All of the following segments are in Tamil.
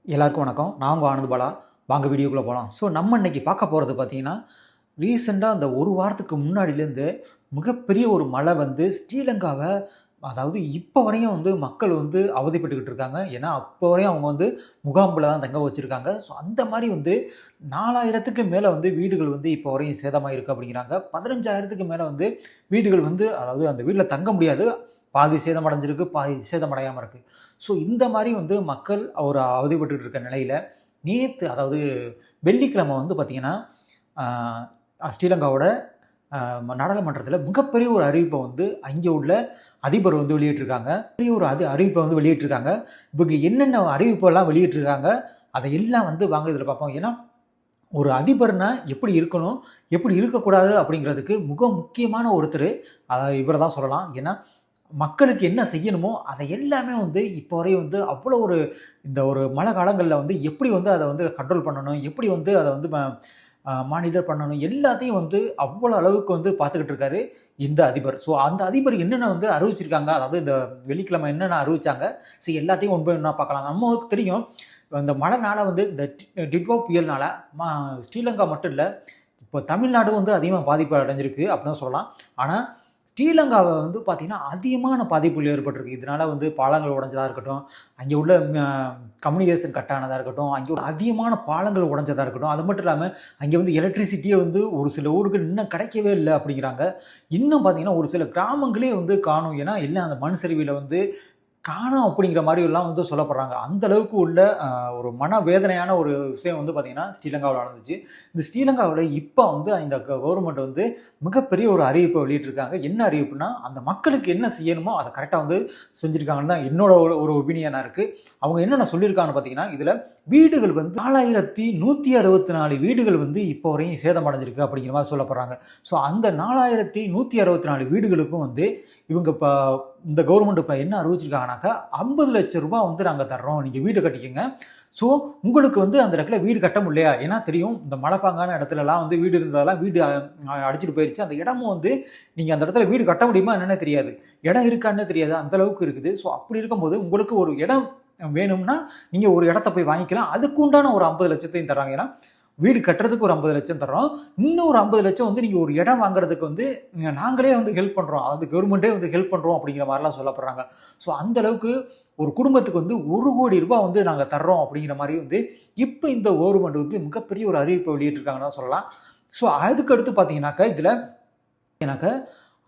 எல்லாருக்கும் வணக்கம். நான் உங்க ஆனந்த் பாலா. வாங்க வீடியோக்குள்ள போலாம். நம்ம இன்னைக்கு பார்க்க போறது பார்த்தீங்கன்னா, ரீசென்ட்டா அந்த 1 வாரத்துக்கு முன்னாடிலேருந்து மிகப்பெரிய ஒரு மழை வந்து ஸ்ரீலங்காவ அதாவது இப்ப வரையும் வந்து மக்கள் வந்து அவதிப்பட்டுக்கிட்டு இருக்காங்க. ஏன்னா, அப்ப வரையும் அவங்க வந்து முகாம்ல தான் தங்க வச்சிருக்காங்க. அந்த மாரி வந்து 4000க்கு மேல வந்து வீடுகள் வந்து இப்ப வரையும் சேதமாயிருக்கு அப்படிங்கிறாங்க. 15,000க்கு மேல வந்து வீடுகள் வந்து அதாவது அந்த வீட்ல தங்க முடியாது. பாதி சேதமடைஞ்சிருக்கு, பாதி சேதமடையாம இருக்கு. இந்த மாரி வந்து மக்கள் ஒரு அவதிப்பட்டுட்டு இருக்க நிலையில, நேத்து அதாவது வெள்ளிக்கிழமை வந்து பார்த்தீங்கன்னா, ஸ்ரீலங்காவோட நாடாளுமன்றத்தில மிகப்பெரிய ஒரு அறிவிப்ப வந்து அங்கே உள்ள அதிபர் வந்து வெளியிட்டிருக்காங்க. பெரிய ஒரு அறிவிப்ப வந்து வெளியிட்டிருக்காங்க. இவங்க என்னென்ன அறிவிப்பெல்லாம் வெளியிட்டிருக்காங்க, அதையெல்லாம் வந்து வாங்க இதில பார்ப்போம். ஏன்னா, ஒரு அதிபர்னா எப்படி இருக்கணும், எப்படி இருக்கக்கூடாது அப்படிங்கிறதுக்கு மிக முக்கியமான ஒருத்தரு இவர தான் சொல்லலாம். ஏன்னா, மக்களுக்கு என்ன செய்யணுமோ, அதை எல்லாமே வந்து இப்போ வரையும் வந்து அவ்வளோ ஒரு இந்த ஒரு மழை காலங்கள்ல வந்து எப்படி வந்து அத வந்து கண்ட்ரோல் பண்ணணும், எப்படி வந்து அத வந்து மானிட்டர் பண்ணணும், எல்லாத்தையும் வந்து அவ்வளோ அளவுக்கு வந்து பார்த்துக்கிட்டு இருக்காரு இந்த அதிபர். அந்த அதிபர் என்னென்ன வந்து அறிவிச்சிருக்காங்க, அதாவது இந்த வெள்ளிக்கிழமை என்னென்ன அறிவிச்சாங்க, எல்லாத்தையும் ஒன் பை ஒன்னா பார்க்கலாம். நமக்கு தெரியும், இந்த மழைனால வந்து இந்த டிட்வா புயல்னால ஸ்ரீலங்கா மட்டும் இல்ல, இப்போ தமிழ்நாடு வந்து அதிகமா பாதிப்பு அடைஞ்சிருக்கு அப்படின்னு தான் சொல்லலாம். ஆனா ஸ்ரீலங்காவ வந்து பார்த்தீங்கன்னா, அதிகமான பாதிப்புகள் ஏற்பட்டிருக்கு. இதனால வந்து பாலங்கள் உடைஞ்சதா இருக்கட்டும், அங்கே உள்ள கம்யூனிகேஷன் கட் ஆனதா இருக்கட்டும், அங்கே உள்ள அதிகமான பாலங்கள் உடைஞ்சதா இருக்கட்டும், அது மட்டும் இல்லாம அங்கே வந்து எலக்ட்ரிசிட்டியே வந்து ஒரு சில ஊருக்கு இன்னும் கிடைக்கவே இல்ல அப்படிங்கிறாங்க. இன்னும் பார்த்தீங்கன்னா, ஒரு சில கிராமங்களே வந்து காணோம். ஏன்னா, எல்லாம் அந்த மண் சரிவில வந்து காணோம் அப்படிங்கிற மாரியெல்லாம் வந்து சொல்லப்படுறாங்க. அந்த அளவுக்கு உள்ள ஒரு மனவேதனையான ஒரு விஷயம் வந்து பார்த்தீங்கன்னா, ஸ்ரீலங்காவுல நடந்துச்சு. இந்த ஸ்ரீலங்காவுல இப்ப வந்து இந்த கவர்மெண்ட் வந்து மிகப்பெரிய ஒரு அறிவிப்ப வெளியிட்டிருக்காங்க. என்ன அறிவிப்புன்னா, அந்த மக்களுக்கு என்ன செய்யணுமோ அத கரெக்ட்டா வந்து செஞ்சிருக்காங்கன்னு தான் என்னோட ஒரு ஒப்பீனியனா இருக்கு. அவங்க என்னென்ன சொல்லியிருக்காங்கன்னு பார்த்தீங்கன்னா, இதுல வீடுகள் வந்து 4164 வீடுகள் வந்து இப்போ வரையும் சேதமடைஞ்சிருக்கு அப்படிங்கிற மாரி சொல்லப்படுறாங்க. அந்த 4164 வீடுகளுக்கும் வந்து இவங்க இந்த கவர்மெண்ட் இப்ப என்ன அறிவிச்சிருக்காங்கனாக்கா, ரூ. 50,00,000 வந்து நாங்க தர்றோம். நீங்க வீடு கட்டிக்கங்க. உங்களுக்கு வந்து அந்த இடத்துல வீடு கட்ட முடியலையா? ஏன்னா தெரியும், இந்த மலைப்பாங்கான இடத்துலலாம் வந்து வீடு இருந்ததெல்லாம் வீடு அடிச்சுட்டு போயிருச்சு. அந்த இடமும் வந்து நீங்க அந்த இடத்துல வீடு கட்ட முடியுமா என்னன்னே தெரியாது. இடம் இருக்கான்னே தெரியாது. அந்த அளவுக்கு இருக்குது. அப்படி இருக்கும்போது உங்களுக்கு ஒரு இடம் வேணும்னா, நீங்க ஒரு இடத்த போய் வாங்கிக்கலாம். அதுக்கு உண்டான ஒரு 50,00,000த்தையும் தர்றாங்க. ஏன்னா, வீடு கட்டுறதுக்கு ஒரு 50,00,000 தர்றோம். இன்னும் ஒரு 50,00,000 வந்து நீங்க ஒரு இடம் வாங்குறதுக்கு வந்து நாங்களே வந்து ஹெல்ப் பண்றோம். அதாவது கவர்மெண்ட்டே வந்து ஹெல்ப் பண்றோம் அப்படிங்கிற மாரிலாம் சொல்லப்படுறாங்க. அந்த அளவுக்கு ஒரு குடும்பத்துக்கு வந்து ரூ. 1,00,00,000 வந்து நாங்க தர்றோம் அப்படிங்கிற மாரி வந்து இப்ப இந்த கவர்மெண்ட் வந்து மிகப்பெரிய ஒரு அறிவிப்பை வெளியிட்டிருக்காங்கன்னு தான் சொல்லலாம். அதுக்கு அடுத்து பார்த்தீங்கன்னாக்கா, இதுல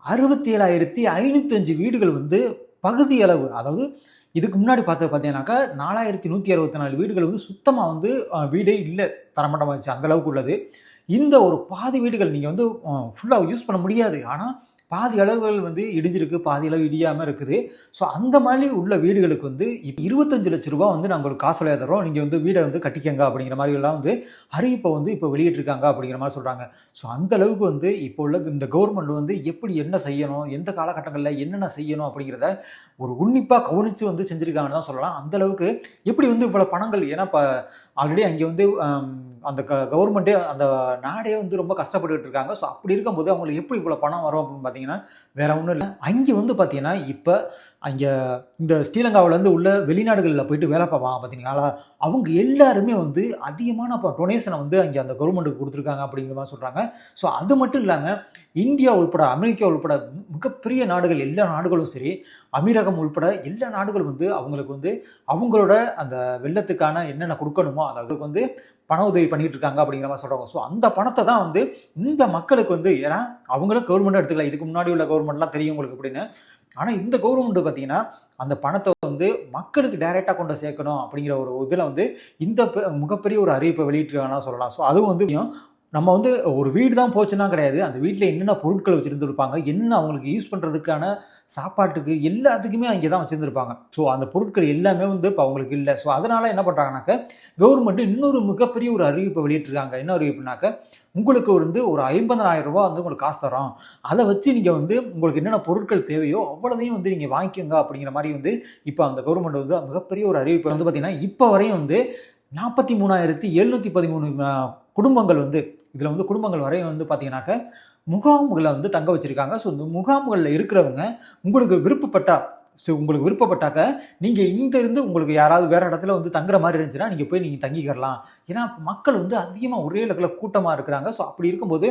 67,505 வீடுகள் வந்து பகுதி அளவு, அதாவது இதுக்கு முன்னாடி பார்த்தீங்கன்னாக்கா 4,164 வீடுகள் வந்து சுத்தமா வந்து வீடே இல்ல. தரைமட்டமாச்சு அந்த அளவுக்கு உள்ளது. இந்த ஒரு பாதி வீடுகள் நீங்க வந்து ஃபுல்லா யூஸ் பண்ண முடியாது. ஆனா, பாதி அளவுகள் வந்து இடிஞ்சிருக்கு, பாதி அளவு இடியாம இருக்குது. அந்த மாரி உள்ள வீடுகளுக்கு வந்து இப்ப ரூ. 25,00,000 வந்து நாங்க உங்களுக்கு காசோலையா தர்றோம். நீங்க வந்து வீட வந்து கட்டிக்கங்க அப்படிங்கிற மாரி எல்லாம் வந்து அறிவிப்ப வந்து இப்ப வெளியிட்டிருக்காங்க அப்படிங்கிற மாரி சொல்றாங்க. அந்த அளவுக்கு வந்து இப்போ உள்ள இந்த கவர்மெண்ட் வந்து எப்படி என்ன செய்யணும், எந்த காலகட்டங்கள்ல என்னென்ன செய்யணும் அப்படிங்கிறத ஒரு உன்னிப்பா கவனிச்சு வந்து செஞ்சிருக்காங்கன்னு தான் சொல்லலாம். அந்த அளவுக்கு எப்படி வந்து இவ்வளவு பணங்கள், ஏன்னா ஆல்ரெடி அங்கே வந்து அந்த கவர்மெண்ட்டே அந்த நாடே வந்து ரொம்ப கஷ்டப்பட்டுட்டு இருக்காங்க. அப்படி இருக்கும்போது அவங்களுக்கு எப்படி இவ்வளோ பணம் வரும் அப்படின்னு பார்த்தீங்கன்னா, வேற ஒண்ணும் இல்ல. அங்கே வந்து பார்த்தீங்கன்னா, இப்ப அங்க இந்த ஸ்ரீலங்காவுலேருந்து உள்ள வெளிநாடுகள்ல போயிட்டு வேலை பார்ப்பாங்க பார்த்தீங்களா, அவங்க எல்லாருமே வந்து அதிகமான டொனேஷன வந்து அங்கே அந்த கவர்மெண்ட்டுக்கு குடுத்துருக்காங்க அப்படிங்கிற மாரி சொல்றாங்க. அது மட்டும் இல்லாம இந்தியா உள்பட, அமெரிக்கா உள்பட மிகப்பெரிய நாடுகள், எல்லா நாடுகளும் சரி, அமீரகம் உள்பட எல்லா நாடுகளும் வந்து அவங்களுக்கு வந்து அவங்களோட அந்த வெள்ளத்துக்கான என்னென்ன குடுக்கணுமோ, அதாவது வந்து பண உதவி பண்ணிட்டு இருக்காங்க அப்படிங்கிற மாரி சொல்றாங்க. அந்த பணத்த தான் வந்து இந்த மக்களுக்கு வந்து, ஏன்னா அவங்களும் கவர்மெண்ட்டா எடுத்துக்கலாம். இதுக்கு முன்னாடி உள்ள கவர்மெண்ட்லாம் தெரியும் உங்களுக்கு எப்படின்னு. ஆனா இந்த கவர்மெண்ட் பார்த்தீங்கன்னா, அந்த பணத்த வந்து மக்களுக்கு டைரக்ட்டா கொண்டு சேர்க்கணும் அப்படிங்கிற ஒரு இதுல வந்து இந்த மிகப்பெரிய ஒரு அறிவிப்ப வெளியிட்டிருக்காங்கன்னு சொல்லலாம். அதுவும் வந்து நம்ம வந்து ஒரு வீடு தான் போச்சுன்னா கிடையாது. அந்த வீட்ல என்னென்ன பொருட்கள் வச்சிருந்திருப்பாங்க, என்ன அவங்களுக்கு யூஸ் பண்றதுக்கான சாப்பாட்டுக்கு எல்லாத்துக்குமே அங்கே தான் வச்சிருந்திருப்பாங்க. அந்த பொருட்கள் எல்லாமே வந்து இப்ப அவங்களுக்கு இல்ல. அதனால என்ன பண்றாங்கனாக்க, கவர்மெண்ட் இன்னொரு மிகப்பெரிய ஒரு அறிவிப்ப வெளியிட்டிருக்காங்க. என்ன அறிவிப்புனாக்க, உங்களுக்கு வந்து ஒரு ரூ. 50,000 வந்து உங்களுக்கு காசு தர்றோம். அத வச்சு நீங்க வந்து உங்களுக்கு என்னென்ன பொருட்கள் தேவையோ அவ்வளதையும் வந்து நீங்க வாங்கிக்கங்க அப்படிங்கிற மாரி வந்து இப்ப அந்த கவர்மெண்ட் வந்து மிகப்பெரிய ஒரு அறிவிப்ப வந்து பார்த்தீங்கன்னா, இப்ப வரையும் வந்து 43,713 குடும்பங்கள் வந்து இதுல வந்து குடும்பங்கள் வரையும் வந்து பார்த்தீங்கன்னாக்க, முகாம்கள வந்து தங்க வச்சிருக்காங்க. இந்த முகாம்கள்ல இருக்கிறவங்க உங்களுக்கு விருப்பப்பட்டா, ஸோ உங்களுக்கு விருப்பப்பட்டாக்க நீங்கள் இங்க இருந்து உங்களுக்கு யாராவது வேறு இடத்துல வந்து தங்குற மாதிரி இருந்துச்சுன்னா நீங்கள் போய் நீங்கள் தங்கிக்கிறலாம். ஏன்னா மக்கள் வந்து அதிகமாக ஒரே இடத்துல கூட்டமாக இருக்கிறாங்க. ஸோ அப்படி இருக்கும்போது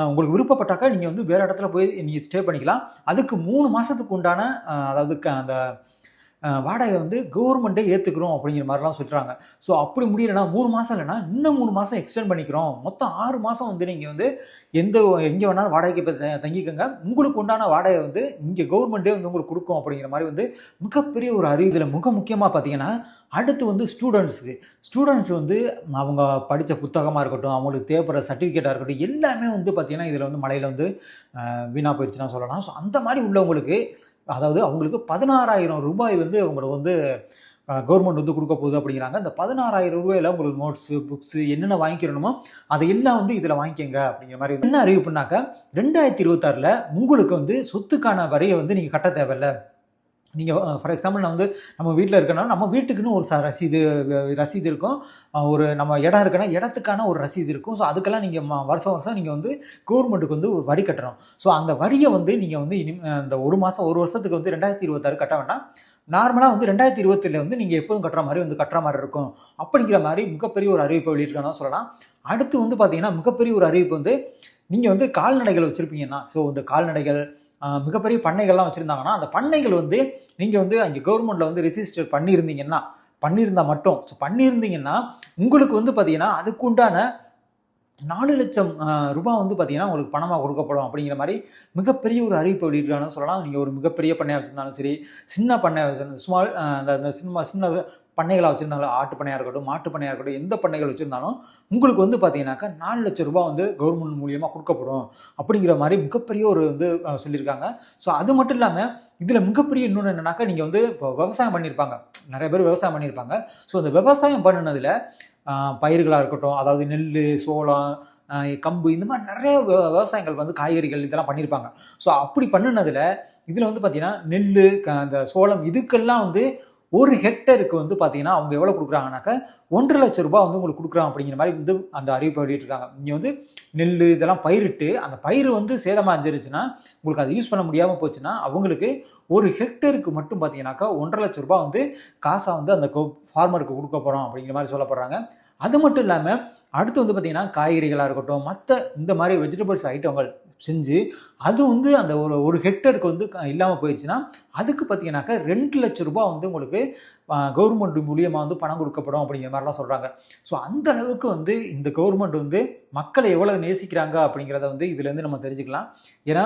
உங்களுக்கு விருப்பப்பட்டாக்கா நீங்கள் வந்து வேறு இடத்துல போய் நீங்கள் ஸ்டே பண்ணிக்கலாம். அதுக்கு 3 மாதத்துக்கு உண்டான அதாவது அந்த வாடகை வந்து கவர்மெண்ட்டே ஏற்றுக்கிறோம் அப்படிங்கிற மாதிரிலாம் சொல்கிறாங்க. ஸோ அப்படி முடியலைன்னா 3 மாதம் இல்லைன்னா இன்னும் 3 மாதம் எக்ஸ்டெண்ட் பண்ணிக்கிறோம். மொத்தம் 6 மாதம் வந்து நீங்கள் வந்து எங்கே வேணாலும் வாடகைக்கு இப்போ தங்கிக்கோங்க. உங்களுக்கு உண்டான வாடகை வந்து இங்கே கவர்மெண்ட்டே வந்து உங்களுக்கு கொடுக்கும் அப்படிங்கிற மாதிரி வந்து மிகப்பெரிய ஒரு அறிவு. இதில் முக்கியமாக பார்த்தீங்கன்னா அடுத்து வந்து ஸ்டூடெண்ட்ஸ் வந்து அவங்க படித்த புத்தகமாக இருக்கட்டும், அவங்களுக்கு தேவைப்படுற சர்டிஃபிகேட்டாக இருக்கட்டும், எல்லாமே வந்து பார்த்தீங்கன்னா இதில் வந்து மழையில் வந்து வீணாக போயிடுச்சுன்னா சொல்லலாம். ஸோ அந்த மாதிரி உள்ளவங்களுக்கு அதாவது அவங்களுக்கு 16,000 ரூபாய் வந்து அவங்களுக்கு வந்து கவர்மெண்ட் வந்து கொடுக்க போகுது அப்படிங்கிறாங்க. இந்த 16,000 ரூபாயில் உங்களுக்கு நோட்ஸு, புக்ஸு என்னென்ன வாங்கிக்கிறணுமோ அதையெல்லாம் வந்து இதில் வாங்கிக்கங்க அப்படிங்கிற மாதிரி என்ன அறிவிப்புனாக்க 2026 உங்களுக்கு வந்து சொத்துக்கான வரியை வந்து நீங்கள் கட்ட தேவையில்ல. நீங்கள் ஃபார் எக்ஸாம்பிள் நான் வந்து நம்ம வீட்டில் இருக்கேன்னா நம்ம வீட்டுக்குன்னு ஒரு ரசீது இருக்கும். ஒரு நம்ம இடம் இருக்குன்னா இடத்துக்கான ஒரு ரசீது இருக்கும். ஸோ அதுக்கெல்லாம் நீங்கள் வருஷம் நீங்கள் வந்து கவர்மெண்ட்டுக்கு வந்து வரி கட்டணும். ஸோ அந்த வரியை வந்து நீங்கள் வந்து இந்த ஒரு வருஷத்துக்கு வந்து 2026 கட்ட வேண்டாம். நார்மலாக வந்து 2027 வந்து நீங்கள் எப்போதும் கட்டுற மாதிரி இருக்கும் அப்படிங்கிற மாதிரி மிகப்பெரிய ஒரு அறிவிப்பை வெளியிட்டிருக்காங்க சொல்லலாம். அடுத்து வந்து பார்த்தீங்கன்னா மிகப்பெரிய ஒரு அறிவிப்பு வந்து நீங்கள் வந்து கால்நடைகள் வச்சுருப்பீங்கன்னா, ஸோ இந்த கால்நடைகள் மிகப்பெரிய பண்ணைகள்லாம் வச்சுருந்தாங்கன்னா அந்த பண்ணைகள் வந்து நீங்கள் வந்து அங்கே கவர்மெண்ட்டில் வந்து ரிஜிஸ்டர் பண்ணியிருந்தால் மட்டும் ஸோ பண்ணியிருந்தீங்கன்னா உங்களுக்கு வந்து பார்த்தீங்கன்னா அதுக்குண்டான 4 லட்சம் ரூபாய் வந்து பார்த்தீங்கன்னா உங்களுக்கு பணமாக கொடுக்கப்படும் அப்படிங்கிற மாதிரி மிகப்பெரிய ஒரு அறிவிப்பை வெளியிட்டிருக்காங்கன்னு சொல்லலாம். நீங்கள் ஒரு மிகப்பெரிய பண்ணையாக வச்சுருந்தாலும் சரி, சின்ன பண்ணையாக வச்சுருந்தாலும் ஸ்மால் அந்த சின்ன பண்ணைகளாக வச்சுருந்தாலும் ஆட்டு பண்ணையாக இருக்கட்டும், மாட்டு பண்ணையாக இருக்கட்டும், எந்த பண்ணைகள் வச்சுருந்தாலும் உங்களுக்கு வந்து பார்த்தீங்கன்னாக்கா 4 லட்சம் ரூபாய் வந்து கவர்மெண்ட் மூலியமாக கொடுக்கப்படும் அப்படிங்கிற மாதிரி மிகப்பெரிய ஒரு வந்து சொல்லியிருக்காங்க. ஸோ அது மட்டும் இல்லாமல் இதில் மிகப்பெரிய இன்னொன்று என்னன்னாக்கா நீங்கள் வந்து இப்போ விவசாயம் பண்ணியிருப்பாங்க, நிறைய பேர் விவசாயம் பண்ணியிருப்பாங்க. ஸோ அந்த விவசாயம் பண்ணினதில் பயிர்களாக இருக்கட்டும், அதாவது நெல், சோளம், கம்பு இந்த மாதிரி நிறைய விவசாயங்கள் வந்து காய்கறிகள் இதெல்லாம் பண்ணியிருப்பாங்க. ஸோ அப்படி பண்ணினதில் இதில் வந்து பார்த்தீங்கன்னா நெல், அந்த சோளம் இதுக்கெல்லாம் வந்து 1 ஹெக்டருக்கு வந்து பார்த்தீங்கன்னா அவங்க எவ்வளோ கொடுக்குறாங்கனாக்கா 1,50,000 லட்சம் ரூபாய் வந்து உங்களுக்கு கொடுக்குறாங்க அப்படிங்கிற மாதிரி வந்து அந்த அறிவிப்பை வெளியிட்டிருக்காங்க. இங்கே வந்து நெல் இதெல்லாம் பயிரிட்டு அந்த பயிர் வந்து சேதமாக இருந்துருச்சுன்னா உங்களுக்கு அதை யூஸ் பண்ண முடியாமல் போச்சுன்னா அவங்களுக்கு 1 ஹெக்டருக்கு மட்டும் பார்த்தீங்கன்னாக்கா 1,50,000 லட்சம் ரூபாய் வந்து காசாக வந்து அந்த ஃபார்மருக்கு கொடுக்க போகிறோம் அப்படிங்கிற மாதிரி சொல்லப்படுறாங்க. அது மட்டும் இல்லாமல் அடுத்து வந்து பார்த்தீங்கன்னா காய்கறிகளாக இருக்கட்டும், மற்ற இந்த மாதிரி வெஜிடபிள்ஸ் ஐட்டங்கள் செஞ்சு அது வந்து அந்த ஒரு ஹெக்டருக்கு வந்து இல்லாமல் போயிடுச்சுன்னா அதுக்கு பார்த்தீங்கன்னாக்கா 2 லட்சம் ரூபாய் வந்து உங்களுக்கு கவர்மெண்ட் மூலியமாக வந்து பணம் கொடுக்கப்படும் அப்படிங்கிற மாதிரிலாம் சொல்கிறாங்க. ஸோ அந்த அளவுக்கு வந்து இந்த கவர்மெண்ட் வந்து மக்களை எவ்வளோ நேசிக்கிறாங்க அப்படிங்கிறத வந்து இதுலேருந்து நம்ம தெரிஞ்சுக்கலாம். ஏன்னா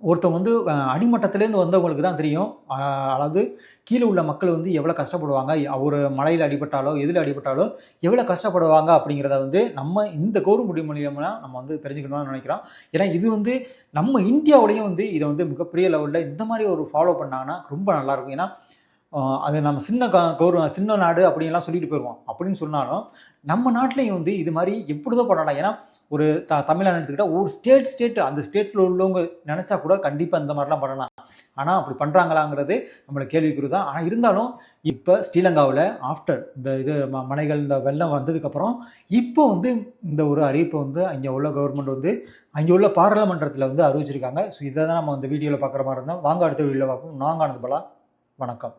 ஒருத்தவங்க வந்து அடிமட்டத்திலேருந்து வந்தவங்களுக்கு தான் தெரியும். அதாவது கீழே உள்ள மக்கள் வந்து எவ்வளோ கஷ்டப்படுவாங்க, ஒரு மலையில் அடிபட்டாலோ எதில் அடிபட்டாலோ எவ்வளோ கஷ்டப்படுவாங்க அப்படிங்கிறத வந்து நம்ம இந்த கவர்மெண்ட் மூலியமாக நம்ம வந்து தெரிஞ்சுக்கணும்னு நினைக்கிறோம். ஏன்னா இது வந்து நம்ம இந்தியாவிலையும் வந்து இதை வந்து மிகப்பெரிய லெவலில் இந்த மாதிரி ஒரு ஃபாலோ பண்ணாங்கன்னா ரொம்ப நல்லாயிருக்கும். ஏன்னா அது நம்ம சின்ன நாடு அப்படின்லாம் சொல்லிட்டு போயிடுவோம். அப்படின்னு சொன்னாலும் நம்ம நாட்டிலையும் வந்து இது மாதிரி எப்படிதான் பண்ணலாம். ஏன்னா ஒரு தமிழ்நாடு எடுத்துக்கிட்டால் ஒரு ஸ்டேட் அந்த ஸ்டேட்டில் உள்ளவங்க நினச்சா கூட கண்டிப்பாக இந்த மாதிரிலாம் பண்ணலாம். ஆனால் அப்படி பண்ணுறாங்களாங்கிறது நம்மளுக்கு கேள்விக்குறி தான். ஆனால் இருந்தாலும் இப்போ ஸ்ரீலங்காவில் ஆஃப்டர் இந்த மலைகள் இந்த வெள்ளம் வந்ததுக்கப்புறம் இப்போ வந்து இந்த ஒரு அறிவிப்பை வந்து அங்கே உள்ள கவர்மெண்ட் வந்து அங்கே உள்ள பாராளுமன்றத்தில் வந்து அறிவிச்சிருக்காங்க. ஸோ இதை தான் நம்ம அந்த வீடியோவில் பார்க்குற மாதிரி இருந்தால் வாங்க அடுத்த வீடியோவில் பார்ப்போம். நாங்கள் ஆனந்த் பாலா. வணக்கம்.